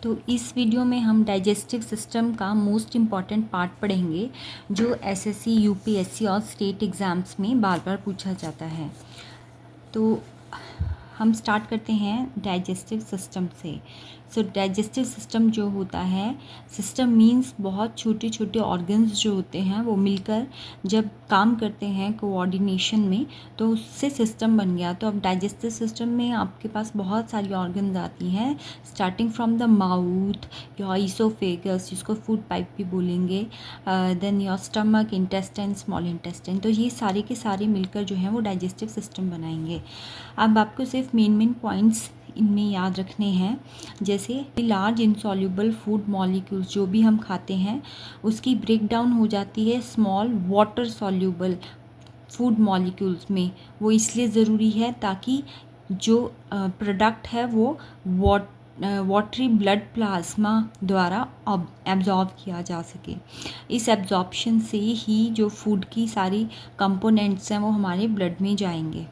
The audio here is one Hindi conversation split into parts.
तो इस वीडियो में हम डाइजेस्टिव सिस्टम का मोस्ट इम्पॉर्टेंट पार्ट पढ़ेंगे जो एसएससी, यूपीएससी और स्टेट एग्ज़ाम्स में बार बार पूछा जाता है। तो हम स्टार्ट करते हैं डाइजेस्टिव सिस्टम से। सो डाइजेस्टिव सिस्टम जो होता है, सिस्टम मीन्स बहुत छोटे छोटे ऑर्गन्स जो होते हैं वो मिलकर जब काम करते हैं कोऑर्डिनेशन में, तो उससे सिस्टम बन गया। तो अब डाइजेस्टिव सिस्टम में आपके पास बहुत सारी ऑर्गन्स आती हैं, starting from the mouth, your oesophagus जिसको फूड पाइप भी बोलेंगे, then your stomach, intestine, small intestine. तो ये सारे के सारे मिलकर जो हैं वो डाइजेस्टिव सिस्टम बनाएंगे। अब आपको सिर्फ मेन पॉइंट्स इनमें याद रखने हैं, जैसे लार्ज इनसॉल्युबल फूड मॉलिक्यूल्स जो भी हम खाते हैं उसकी ब्रेक डाउन हो जाती है small water soluble food molecules में। वो इसलिए ज़रूरी है ताकि जो प्रोडक्ट है वो वाटरी ब्लड प्लाज्मा द्वारा एब्जॉर्ब किया जा सके। इस एब्जॉर्प्शन से ही जो फूड की सारी कंपोनेंट्स हैं वो हमारे ब्लड में जाएंगे।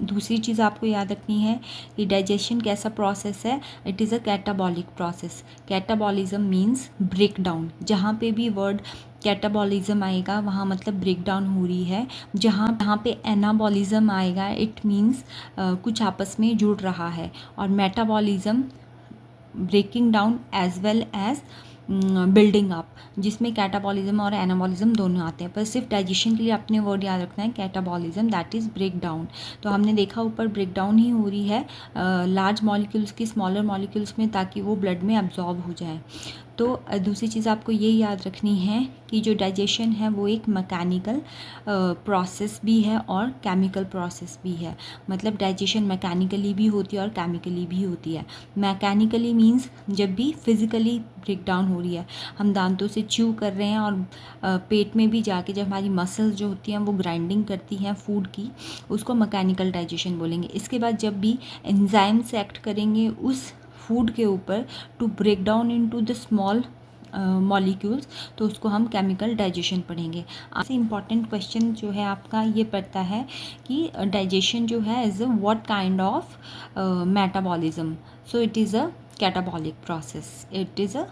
दूसरी चीज़ आपको याद रखनी है कि डाइजेशन कैसा प्रोसेस है, it is a catabolic process. Catabolism means break down. जहाँ पे भी वर्ड कैटाबॉलिज्म आएगा वहाँ मतलब ब्रेक डाउन हो रही है। जहाँ पे एनाबॉलिज्म आएगा इट मीन्स कुछ आपस में जुड़ रहा है। और metabolism breaking down as well as building up, जिसमें कैटाबॉलिज्म और एनाबॉलिज्म दोनों आते हैं। पर सिर्फ डाइजेशन के लिए अपने वर्ड याद रखना है, catabolism that is break down. तो हमने देखा ऊपर ब्रेक डाउन ही हो रही है लार्ज मॉलिक्यूल्स की स्मॉलर मॉलिक्यूल्स में, ताकि वो ब्लड में एब्जॉर्ब हो जाए। तो दूसरी चीज़ आपको ये याद रखनी है कि जो डाइजेशन है वो एक मैकेनिकल प्रोसेस भी है और केमिकल प्रोसेस भी है। मतलब डाइजेशन मैकेनिकली भी होती है और केमिकली भी होती है। मैकेनिकली मीन्स जब भी फिज़िकली ब्रेक डाउन हो रही है, हम दांतों से च्यू कर रहे हैं और पेट में भी जाके जब हमारी मसल्स जो होती हैं वो ग्राइंडिंग करती हैं फूड की, उसको मैकेनिकल डाइजेशन बोलेंगे। इसके बाद जब भी एंजाइम्स एक्ट करेंगे उस फूड के ऊपर to break down into the small molecules, तो उसको हम केमिकल डाइजेशन पढ़ेंगे। आपसे इम्पॉर्टेंट क्वेश्चन जो है आपका ये पड़ता है कि डाइजेशन जो है is what kind of metabolism. So it is a catabolic process, it is a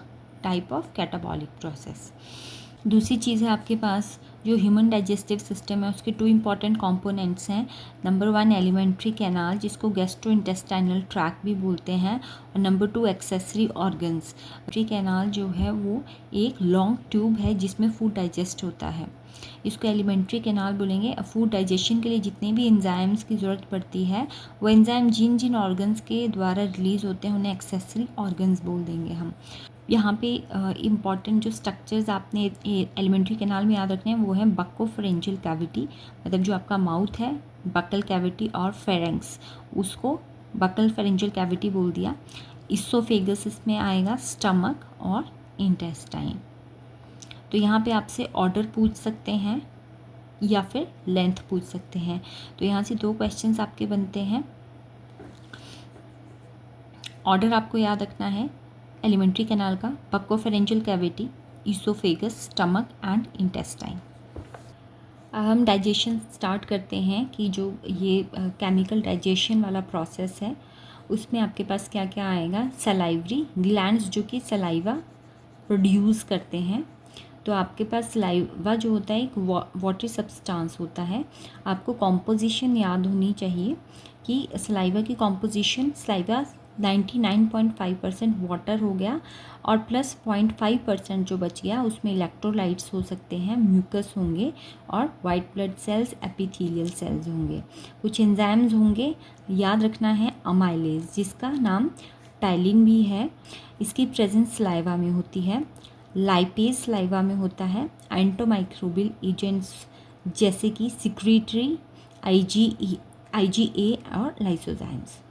type of catabolic process. दूसरी चीज़ है आपके पास जो ह्यूमन डाइजेस्टिव सिस्टम है उसके 2 इंपॉर्टेंट कंपोनेंट्स हैं। नंबर 1 एलिमेंट्री कैनाल जिसको गैस्ट्रो इंटेस्टाइनल ट्रैक भी बोलते हैं, और number 2 accessory organs. Alimentary canal जो है वो एक लॉन्ग ट्यूब है जिसमें फूड डाइजेस्ट होता है, इसको एलिमेंट्री कैनाल बोलेंगे। फूड डाइजेशन के लिए जितने भी एंजाइम्स की ज़रूरत पड़ती है वो एंजाइम जिन जिन ऑर्गन्स के द्वारा रिलीज़ होते हैं उन्हें एक्सेसरी ऑर्गन्स बोल देंगे हम। यहाँ पे इम्पॉर्टेंट जो स्ट्रक्चर्स आपने एलिमेंट्री कैनाल में याद रखने हैं वो है बक्कोफेरेंजियल कैविटी, मतलब जो आपका माउथ है, बक्कल कैविटी और फेरेंक्स, उसको बक्कल फेरेंजियल कैविटी बोल दिया। इसोफेगस इसमें आएगा, स्टमक और इंटेस्टाइन। तो यहाँ पे आपसे ऑर्डर पूछ सकते हैं या फिर लेंथ पूछ सकते हैं। तो यहाँ से 2 क्वेश्चंस आपके बनते हैं। ऑर्डर आपको याद रखना है एलिमेंट्री कैनाल का, buccopharyngeal cavity, oesophagus, stomach and intestine. अब हम डाइजेशन स्टार्ट करते हैं कि जो ये केमिकल डाइजेशन वाला प्रोसेस है उसमें आपके पास क्या क्या आएगा। सलाइवरी ग्लैंड्स जो कि सलाइवा प्रोड्यूस करते हैं। तो आपके पास सलाइवा जो होता है एक वाटरी सब्सटेंस होता है। आपको कॉम्पोजिशन याद होनी चाहिए कि सलाइवा की कॉम्पोजिशन, सलाइवा 99.5% वाटर हो गया और प्लस 0.5% जो बच गया उसमें इलेक्ट्रोलाइट्स हो सकते हैं, म्यूकस होंगे और white blood cells, epithelial cells होंगे। कुछ एंजाइम्स होंगे, याद रखना है अमाइलेज जिसका नाम टाइलिन भी है, इसकी प्रेजेंस सलाइवा में होती है। लाइपेज सलाइवा में होता है। एंटोमाइक्रोबियल एजेंट्स जैसे कि सिक्रीटरी, IgA और लाइसोजाइम्स।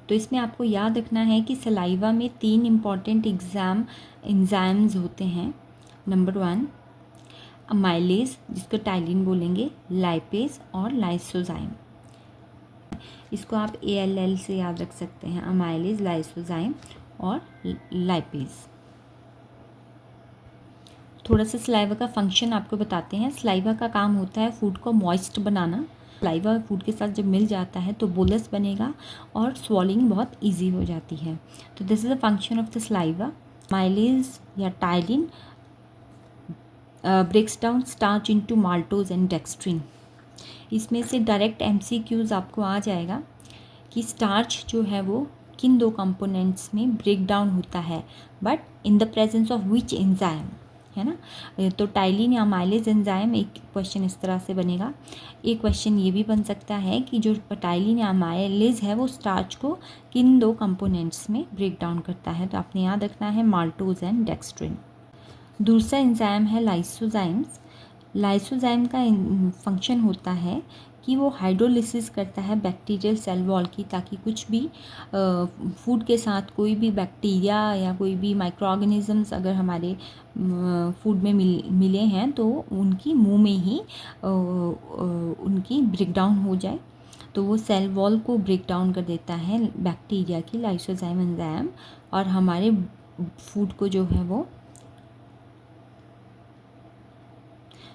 तो इसमें आपको याद रखना है कि सलाइवा में 3 इम्पॉर्टेंट एंजाइम्स होते हैं। नंबर 1 अमाइलेज जिसको टाइलिन बोलेंगे, लाइपेज और लाइसोजाइम। इसको आप ALL से याद रख सकते हैं, अमाइलेज, लाइसोजाइम और लाइपेज। थोड़ा सा सलाइवा का फंक्शन आपको बताते हैं। सलाइवा का काम होता है फूड को मॉइस्ट बनाना, सलाइवा फूड के साथ जब मिल जाता है तो बोलस बनेगा और स्वॉलिंग बहुत ईजी हो जाती है। तो this is the function of the saliva. Amylase या ptyalin breaks down starch into maltose and dextrin. इसमें से डायरेक्ट MCQs आपको आ जाएगा कि स्टार्च जो है वो किन दो कंपोनेंट्स में ब्रेक डाउन होता है, but in the presence of which enzyme, है ना। तो टाइलिन या माइलेज एंजाइम, एक क्वेश्चन इस तरह से बनेगा। एक क्वेश्चन ये भी बन सकता है कि जो टाइलिन या माइलेज है वो स्टार्च को किन दो कंपोनेंट्स में ब्रेक डाउन करता है। तो आपने याद रखना है माल्टोज एंड डेक्स्ट्रिन। दूसरा एंजाइम है लाइसोजाइम्स। लाइसोजाइम का फंक्शन होता है कि वो हाइड्रोलिसिस करता है बैक्टीरियल सेल वॉल की, ताकि कुछ भी फूड के साथ कोई भी बैक्टीरिया या कोई भी माइक्रो ऑर्गेनिजम्स अगर हमारे फूड में मिले हैं तो उनकी मुंह में ही उनकी ब्रेकडाउन हो जाए। तो वो सेल वॉल को ब्रेक डाउन कर देता है बैक्टीरिया की लाइसोजाइम एंजाइम, और हमारे फूड को जो है वो,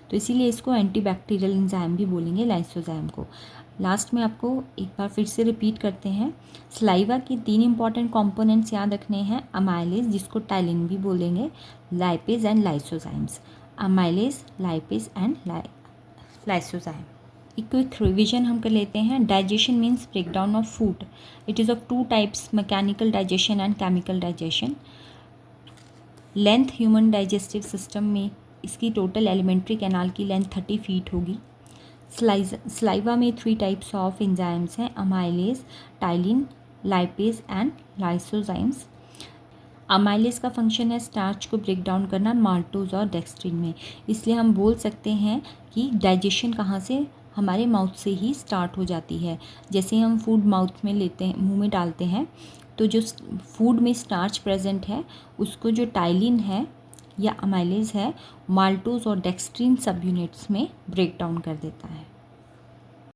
तो इसीलिए इसको एंटीबैक्टीरियल एंजाइम भी बोलेंगे लाइसोजाइम को। लास्ट में आपको एक बार फिर से रिपीट करते हैं। सलाइवा के 3 इंपॉर्टेंट कंपोनेंट्स याद रखने हैं। अमाइलेज, जिसको टाइलिन भी बोलेंगे, lipase and lysozymes. Amylase, lipase and lysozyme. एक क्विक रिविजन हम कर लेते हैं। Digestion means breakdown of food. It is of 2 types, mechanical digestion and chemical digestion. Length human digestive system में इसकी टोटल एलिमेंट्री कैनाल की लेंथ 30 फीट होगी। सलाइवा में 3 टाइप्स ऑफ एंजाइम्स हैं, amylase, ptyalin, lipase and lysozymes. Amylase का फंक्शन है स्टार्च को ब्रेक डाउन करना माल्टोज और डेक्स्ट्रिन में। इसलिए हम बोल सकते हैं कि डाइजेशन कहाँ से, हमारे माउथ से ही स्टार्ट हो जाती है। जैसे हम फूड माउथ में लेते हैं, मुंह में डालते हैं, तो जो फूड में स्टार्च प्रेजेंट है उसको जो टाइलिन है या अमाइलेज है, माल्टोज और डेक्स्ट्रिन सब यूनिट्स में ब्रेक डाउन कर देता है।